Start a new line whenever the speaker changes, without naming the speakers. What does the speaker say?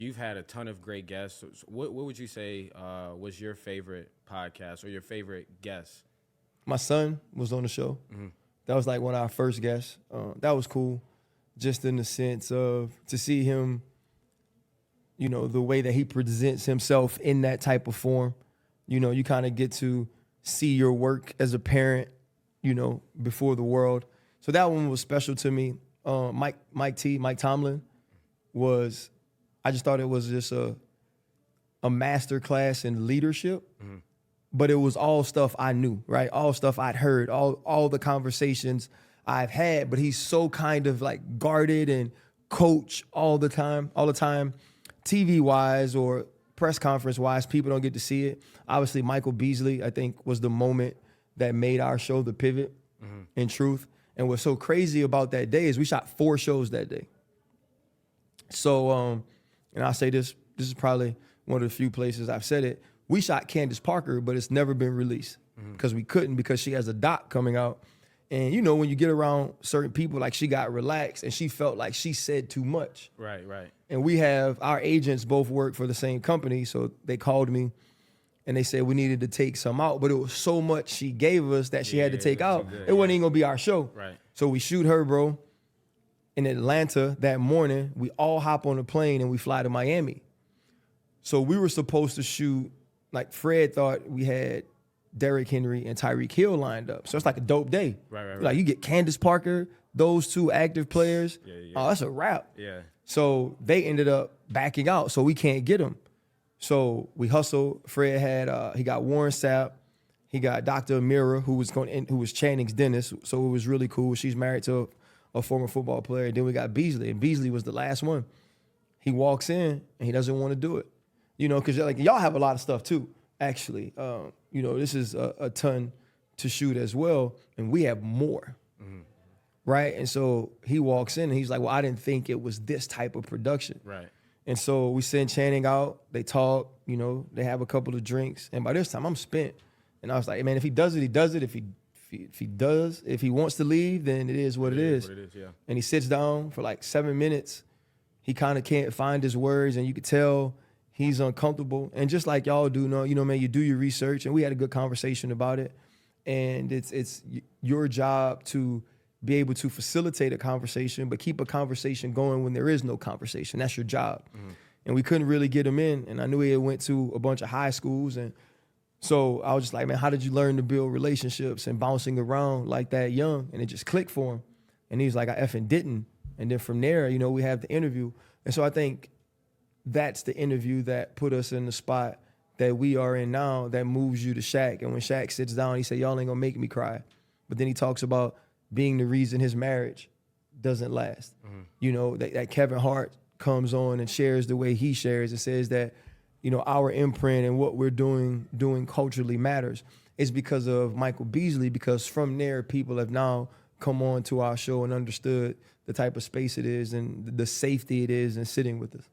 You've had a ton of great guests. So what would you say was your favorite podcast or your favorite guest?
My son was on the show.
Mm-hmm.
That was like one of our first guests. That was cool, just in the sense of to see him, you know, the way that he presents himself in that type of form. You know, you kind of get to see your work as a parent, you know, before the world. So that one was special to me. Mike Tomlin was, I just thought it was just a master class in leadership.
Mm-hmm.
But it was all stuff I knew, right? All stuff I'd heard, all the conversations I've had. But he's so kind of like guarded and coach all the time. TV-wise or press conference-wise, people don't get to see it. Obviously, Michael Beasley, I think, was the moment that made our show the pivot, in truth. And what's so crazy about that day is we shot 4 shows that day. So, and I'll say this is probably one of the few places I've said it. We shot Candace Parker, but it's never been released because we couldn't, because she has a doc coming out. And, you know, when you get around certain people, like she got relaxed and she felt like she said too much.
Right.
And we have, our agents both work for the same company, so they called me and they said we needed to take some out, but it was so much she gave us that she had to take out. It wasn't even gonna be our show.
Right.
So we shoot her, bro, in Atlanta that morning. We all hop on a plane and we fly to Miami. So we were supposed to shoot, like Fred thought we had Derrick Henry and Tyreek Hill lined up. So it's like a dope day.
Right.
Like you get Candace Parker, those 2 active players.
Yeah.
Oh, that's a wrap.
Yeah.
So they ended up backing out, so we can't get them. So we hustled. Fred had he got Warren Sapp, he got Dr. Amira, who was Channing's dentist. So it was really cool. She's married to a former football player. And then we got Beasley, and Beasley was the last one. He walks in and he doesn't want to do it, you know, because like y'all have a lot of stuff too. Actually, you know, this is a ton to shoot as well, and we have more. Right? And so he walks in and he's like, well, I didn't think it was this type of production.
Right.
And so we send Channing out, they talk, you know, they have a couple of drinks. And by this time I'm spent. And I was like, hey, man, if he does it, he does it. If he wants to leave, then it is what it is.
Yeah.
And he sits down for like 7 minutes. He kind of can't find his words, and you could tell he's uncomfortable. And just like y'all do know, you know, man, you do your research, and we had a good conversation about it. And it's your job to be able to facilitate a conversation, but keep a conversation going when there is no conversation. That's your job. And we couldn't really get him in. And I knew he had went to a bunch of high schools. And so I was just like, man, how did you learn to build relationships and bouncing around like that young? And it just clicked for him. And he was like, I effing didn't. And then from there, you know, we have the interview. And so I think that's the interview that put us in the spot that we are in now, that moves you to Shaq. And when Shaq sits down, he said, y'all ain't gonna make me cry. But then he talks about being the reason his marriage doesn't last. You know, that Kevin Hart comes on and shares the way he shares. It says that, you know, our imprint and what we're doing culturally matters. It's because of Michael Beasley, because from there, people have now come on to our show and understood the type of space it is and the safety it is in sitting with us.